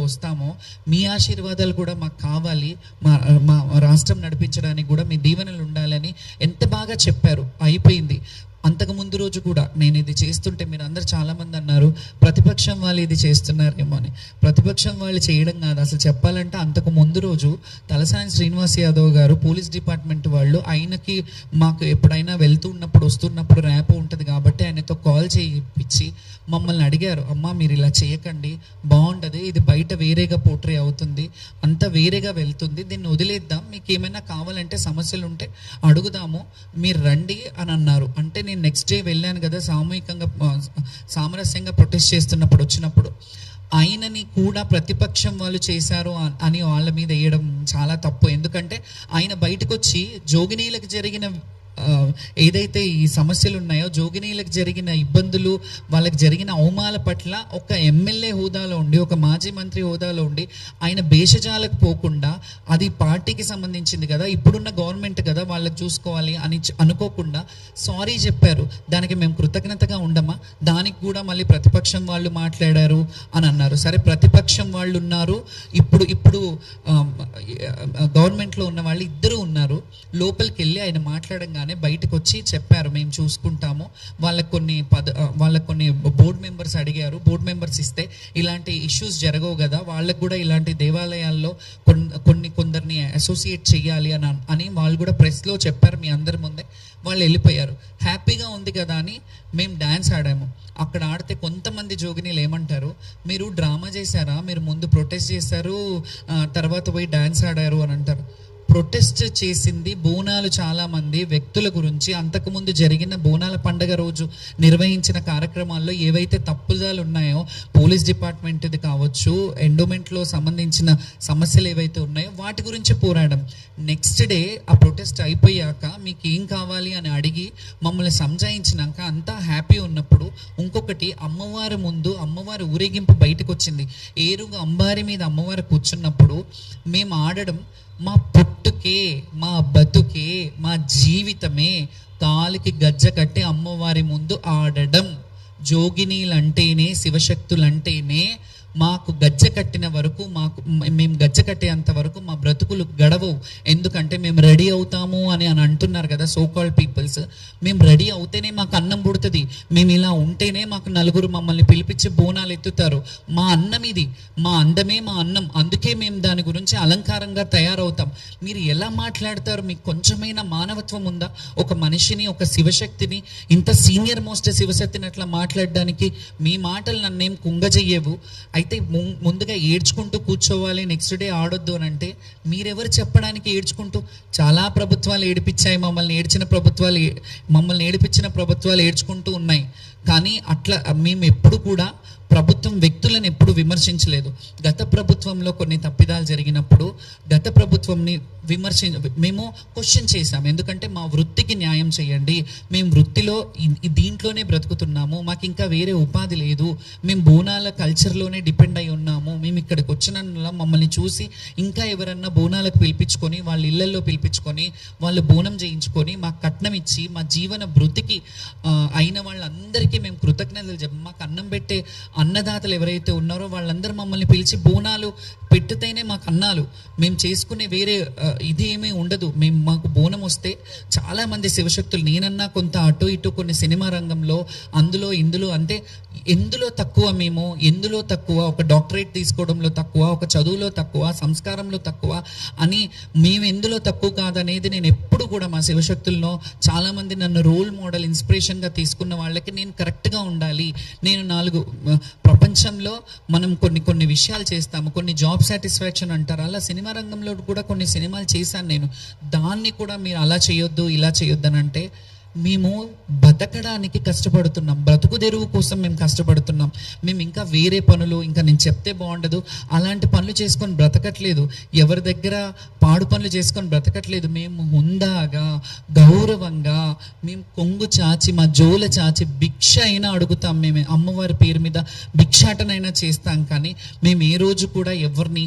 వస్తామో మీ ఆశీర్వాదాలు కూడా మాకు కావాలి, మా మా రాష్ట్రం నడిపించడానికి కూడా మీ దీవెనలు ఉండాలని ఎంత బాగా చెప్పారు. అయిపోయింది. అంతకు ముందు రోజు కూడా నేను ఇది చేస్తుంటే మీరు అందరు చాలామంది అన్నారు ప్రతిపక్షం వాళ్ళు ఇది చేస్తున్నారేమో అని. ప్రతిపక్షం వాళ్ళు చేయడం కాదు, అసలు చెప్పాలంటే అంతకు ముందు రోజు తలసాని శ్రీనివాస్ యాదవ్ గారు పోలీస్ డిపార్ట్మెంట్ వాళ్ళు ఆయనకి మాకు ఎప్పుడైనా వెళ్తున్నప్పుడు వస్తున్నప్పుడు ర్యాప్ ఉంటుంది కాబట్టి ఆయనతో కాల్ చేయించి మమ్మల్ని అడిగారు, అమ్మ మీరు ఇలా చేయకండి, బాగుంటుంది, ఇది బయట వేరేగా పోర్ట్రే అవుతుంది, అంతా వేరేగా వెళ్తుంది, దీన్ని వదిలేద్దాం, మీకు ఏమైనా కావాలంటే సమస్యలు ఉంటే అడుగుదాము, మీరు రండి అని అన్నారు. అంటే నేను నెక్స్ట్ డే వెళ్ళాను కదా, సామరస్యంగా ప్రొటెస్ట్ చేస్తున్నప్పుడు వచ్చినప్పుడు ఆయనని కూడా ప్రతిపక్షం వాళ్ళు చేశారు అని వాళ్ళ మీద వేయడం చాలా తప్పు. ఎందుకంటే ఆయన బయటకు వచ్చి జోగినీలకు జరిగిన ఏదైతే ఈ సమస్యలు ఉన్నాయో, జోగినీలకు జరిగిన ఇబ్బందులు, వాళ్ళకి జరిగిన అవమానాల పట్ల ఒక ఎమ్మెల్యే హోదాలో ఉండి, ఒక మాజీ మంత్రి హోదాలో ఉండి ఆయన భేషజాలకు పోకుండా అది పార్టీకి సంబంధించింది కదా, ఇప్పుడున్న గవర్నమెంట్ కదా వాళ్ళకి చూసుకోవాలి అని అనుకోకుండా సారీ చెప్పారు. దానికి మేము కృతజ్ఞతగా ఉండమా? దానికి కూడా మళ్ళీ ప్రతిపక్షం వాళ్ళు మాట్లాడారు అని అన్నారు. సరే, ప్రతిపక్షం వాళ్ళు ఉన్నారు, ఇప్పుడు గవర్నమెంట్లో ఉన్న వాళ్ళు ఇద్దరు ఉన్నారు. లోపలికి వెళ్ళి ఆయన మాట్లాడంగానే బయటకు వచ్చి చెప్పారు మేము చూసుకుంటాము. వాళ్ళకి కొన్ని బోర్డు మెంబర్స్ అడిగారు, బోర్డు మెంబర్స్ ఇస్తే ఇలాంటి ఇష్యూస్ జరగవు కదా, వాళ్ళకు కూడా ఇలాంటి దేవాలయాల్లో కొందరిని అసోసియేట్ చేయాలి అని వాళ్ళు కూడా ప్రెస్లో చెప్పారు. మీ అందరి ముందే వాళ్ళు వెళ్ళిపోయారు. హ్యాపీగా ఉంది కదా అని మేము డ్యాన్స్ ఆడాము. అక్కడ ఆడితే కొంతమంది జోగినీలు ఏమంటారు, మీరు డ్రామా చేశారా, మీరు ముందు ప్రొటెస్ట్ చేశారు తర్వాత పోయి డ్యాన్స్ ఆడారు అని అంటారు. ప్రొటెస్ట్ చేసింది బోనాలు చాలామంది వ్యక్తుల గురించి, అంతకుముందు జరిగిన బోనాల పండుగ రోజు నిర్వహించిన కార్యక్రమాల్లో ఏవైతే తప్పుదాలు ఉన్నాయో, పోలీస్ డిపార్ట్మెంట్ది కావచ్చు, ఎండోమెంట్లో సంబంధించిన సమస్యలు ఏవైతే ఉన్నాయో వాటి గురించి పోరాడం. నెక్స్ట్ డే ఆ ప్రొటెస్ట్ అయిపోయాక మీకు ఏం కావాలి అని అడిగి మమ్మల్ని సంజాయించినాక అంతా హ్యాపీ ఉన్నప్పుడు ఇంకొకటి, అమ్మవారి ముందు అమ్మవారి ఊరేగింపు బయటకు వచ్చింది, ఏరుగా అంబారి మీద అమ్మవారు కూర్చున్నప్పుడు మేము ఆడడం, మా పుట్టుకే, మా బతుకే, మా జీవితమే కాలికి గజ్జ కట్టి అమ్మవారి ముందు ఆడడం. జోగినీలంటేనే, శివశక్తులంటేనే మాకు గజ్జ కట్టిన వరకు, మేము గజ్జ కట్టేంత వరకు మా బ్రతుకులు గడవవు. ఎందుకంటే మేము రెడీ అవుతాము అని అంటున్నారు కదా సో కాల్డ్ పీపుల్స్. మేము రెడీ అవుతేనే మాకు అన్నం పుడుతుంది, మేము ఇలా ఉంటేనే మాకు నలుగురు మమ్మల్ని పిలిపించి బోనాలు ఎత్తుతారు. మా అన్నం ఇది, మా అందమే మా అన్నం, అందుకే మేము దాని గురించి అలంకారంగా తయారవుతాం. మీరు ఎలా మాట్లాడతారు? మీకు కొంచెమైనా మానవత్వం ఉందా? ఒక మనిషిని, ఒక శివశక్తిని, ఇంత సీనియర్ మోస్ట్ శివశక్తిని అట్లా మాట్లాడడానికి మీ మాటలు నన్నేం కుంగజెయ్యవు. అయితే ముందుగా ఏడ్చుకుంటూ కూర్చోవాలి, నెక్స్ట్ డే ఆడొద్దు అని అంటే మీరెవరు చెప్పడానికి? ఏడ్చుకుంటూ చాలా ప్రభుత్వాలు ఏడిపించాయి మమ్మల్ని, మమ్మల్ని ఏడిపించిన ప్రభుత్వాలు ఏడ్చుకుంటూ ఉన్నాయి. కానీ అట్లా మేము ఎప్పుడు కూడా ప్రభుత్వం వ్యక్తులను ఎప్పుడు విమర్శించలేదు. గత ప్రభుత్వంలో కొన్ని తప్పిదాలు జరిగినప్పుడు గత ప్రభుత్వంని మేము క్వశ్చన్ చేశాం. ఎందుకంటే మా వృత్తికి న్యాయం చేయండి, మేము వృత్తిలో దీంట్లోనే బ్రతుకుతున్నాము, మాకు ఇంకా వేరే ఉపాధి లేదు, మేము బోనాల కల్చర్లోనే డిపెండ్ అయి ఉన్నాము, మేము ఇక్కడికి వచ్చిన మమ్మల్ని చూసి ఇంకా ఎవరన్నా బోనాలకు పిలిపించుకొని వాళ్ళ ఇళ్లలో పిలిపించుకొని వాళ్ళు బోనం చేయించుకొని మాకు కట్నం ఇచ్చి మా జీవన వృత్తికి అయిన వాళ్ళందరికీ మేము కృతజ్ఞతలు చెప్పాం. మాకు అన్నం పెట్టే అన్నదాతలు ఎవరైతే ఉన్నారో వాళ్ళందరూ మమ్మల్ని పిలిచి బోనాలు పెట్టితేనే మాకు అన్నాలు, మేము చేసుకునే వేరే ఇది ఏమీ ఉండదు. మాకు బోనం వస్తే చాలామంది శివశక్తులు, నేనన్నా కొంత అటు ఇటు కొన్ని సినిమా రంగంలో అందులో ఇందులో, అంటే ఎందులో తక్కువ మేము, ఎందులో తక్కువ, ఒక డాక్టరేట్ తీసుకోవడంలో తక్కువ, ఒక చదువులో తక్కువ, సంస్కారంలో తక్కువ అని మేము ఎందులో తక్కువ కాదనేది నేను ఎప్పుడు కూడా మా శివశక్తుల్లో చాలామంది నన్ను రోల్ మోడల్, ఇన్స్పిరేషన్గా తీసుకున్న వాళ్ళకి నేను కరెక్ట్గా ఉండాలి. నేను ప్రపంచంలో మనం కొన్ని విషయాలు చేస్తాము, కొన్ని జాబ్ సాటిస్ఫాక్షన్ అంటారు, అలా సినిమా రంగంలో కూడా కొన్ని సినిమాలు చేశాను నేను. దాన్ని కూడా మీరు అలా చేయొద్దు ఇలా చేయొద్దు అని అంటే మేము బతకడానికి కష్టపడుతున్నాం, బ్రతుకు తెరువు కోసం మేము కష్టపడుతున్నాం. మేము ఇంకా వేరే పనులు, ఇంకా నేను చెప్తే బాగుండదు అలాంటి పనులు చేసుకొని బ్రతకట్లేదు, ఎవరి దగ్గర పాడు పనులు చేసుకొని బ్రతకట్లేదు. మేము హుందాగా, గౌరవంగా, మేము కొంగు చాచి, మా జోల చాచి భిక్ష అయినా అడుగుతాం. మేము అమ్మవారి పేరు మీద భిక్షాటనైనా చేస్తాం. కానీ మేము ఏ రోజు కూడా ఎవరిని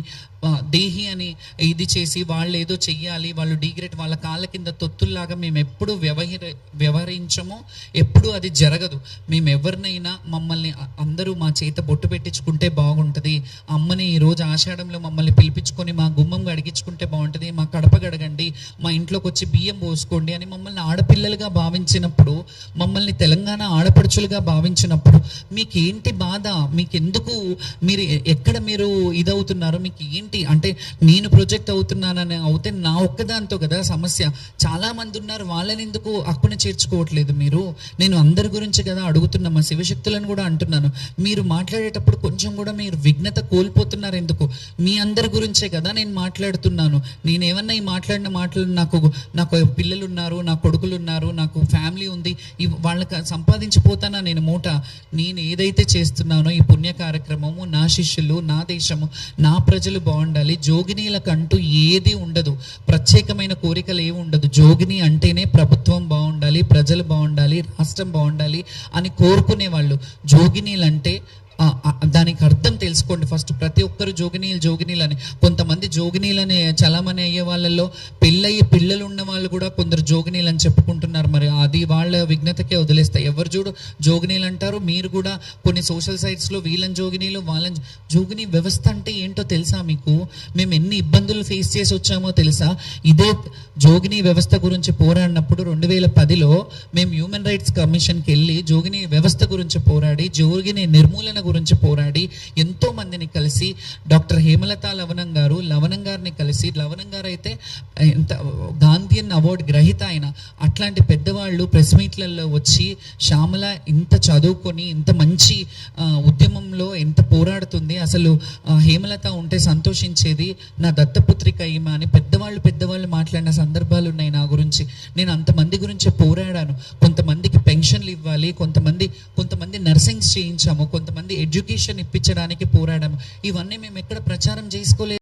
దేహి అని ఇది చేసి వాళ్ళు ఏదో చెయ్యాలి, వాళ్ళు డిగ్రేడ్, వాళ్ళ కాళ్ళ కింద తొత్తుల్లాగా మేము ఎప్పుడు వ్యవహరించమో, ఎప్పుడు అది జరగదు. మేము ఎవరినైనా మమ్మల్ని అందరూ మా చేత బొట్టు పెట్టించుకుంటే బాగుంటుంది, అమ్మని ఈరోజు ఆషాఢంలో మమ్మల్ని పిలిపించుకొని మా గుమ్మం గడిగించుకుంటే బాగుంటుంది, మా కడప గడగండి, మా ఇంట్లోకి వచ్చి బియ్యం పోసుకోండి అని మమ్మల్ని ఆడపిల్లలుగా భావించినప్పుడు, మమ్మల్ని తెలంగాణ ఆడపడుచులుగా భావించినప్పుడు మీకేంటి బాధ? మీకెందుకు, మీరు ఎక్కడ మీరు ఇదవుతున్నారు? మీకు ఏంటి అంటే నేను ప్రొజెక్ట్ అవుతున్నానని అవుతే నా ఒక్కదాంతో కదా సమస్య. చాలా మంది ఉన్నారు, వాళ్ళని ఎందుకు అక్కున చేర్చుకోవట్లేదు మీరు? నేను అందరి గురించి కదా అడుగుతున్నా, మా శివశక్తులను కూడా అంటున్నాను. మీరు మాట్లాడేటప్పుడు కొంచెం కూడా మీరు విఘ్నత కోల్పోతున్నారు ఎందుకు? మీ అందరి గురించే కదా నేను మాట్లాడుతున్నాను. నేనేమన్నా ఈ మాట్లాడిన మాటలు, నాకు పిల్లలు ఉన్నారు, నా కొడుకులు ఉన్నారు, నాకు ఫ్యామిలీ ఉంది, వాళ్ళకి సంపాదించిపోతానా నేను మూట? నేను ఏదైతే చేస్తున్నానో ఈ పుణ్య కార్యక్రమము, నా శిష్యులు, నా దేశము, నా ప్రజలు బాగుండాలి. జోగినీలకంటూ ఏది ఉండదు, ప్రత్యేకమైన కోరికలు ఏమి ఉండదు. జోగిని అంటేనే ప్రభుత్వం బాగుండాలి, ప్రజలు బాగుండాలి, రాష్ట్రం బాగుండాలి అని కోరుకునే వాళ్ళు. జోగినీలంటే దానికి అర్థం తెలుసుకోండి ఫస్ట్. ప్రతి ఒక్కరు జోగినీలు అని. కొంతమంది జోగినీలని చలామణి అయ్యే వాళ్ళల్లో పెళ్ళయ్యి పిల్లలు ఉన్న వాళ్ళు కూడా కొందరు జోగినీలు అని చెప్పుకుంటున్నారు. మరి అది వాళ్ళ విఘ్నతకే వదిలేస్తాయి. ఎవరు చూడు జోగినీలు అంటారు. మీరు కూడా కొన్ని సోషల్ సైట్స్లో వీళ్ళని జోగినీలు, వాళ్ళని జోగిని వ్యవస్థ అంటే ఏంటో తెలుసా మీకు? మేము ఎన్ని ఇబ్బందులు ఫేస్ చేసి వచ్చామో తెలుసా? ఇదే జోగిని వ్యవస్థ గురించి పోరాడినప్పుడు 2010లో మేము హ్యూమన్ రైట్స్ కమిషన్కి వెళ్ళి జోగిని వ్యవస్థ గురించి పోరాడి, జోగిని నిర్మూలన గురించి పోరాడి, ఎంతో మందిని కలిసి, డాక్టర్ హేమలత లవణం గారిని కలిసి, లవణం గారు అయితే గాంధీయన్ అవార్డు గ్రహీత ఆయన. అట్లాంటి పెద్దవాళ్ళు ప్రెస్ మీట్లలో వచ్చి శ్యామల ఇంత చదువుకొని ఇంత మంచి ఉద్యమంలో ఎంత పోరాడుతుంది, అసలు హేమలత ఉంటే సంతోషించేది, నా దత్తపుత్రిక ఈమె అని పెద్దవాళ్ళు మాట్లాడిన సందర్భాలు ఉన్నాయి నా గురించి. నేను అంతమంది గురించి పోరాడాను. కొంతమందికి పెన్షన్లు ఇవ్వాలి, కొంతమంది నర్సింగ్స్ చేయించాము, కొంతమంది ఎడ్యుకేషన్ ఇప్పించడానికి పోరాడాము. ఇవన్నీ మేము ఎక్కడ ప్రచారం చేసుకోలేదు.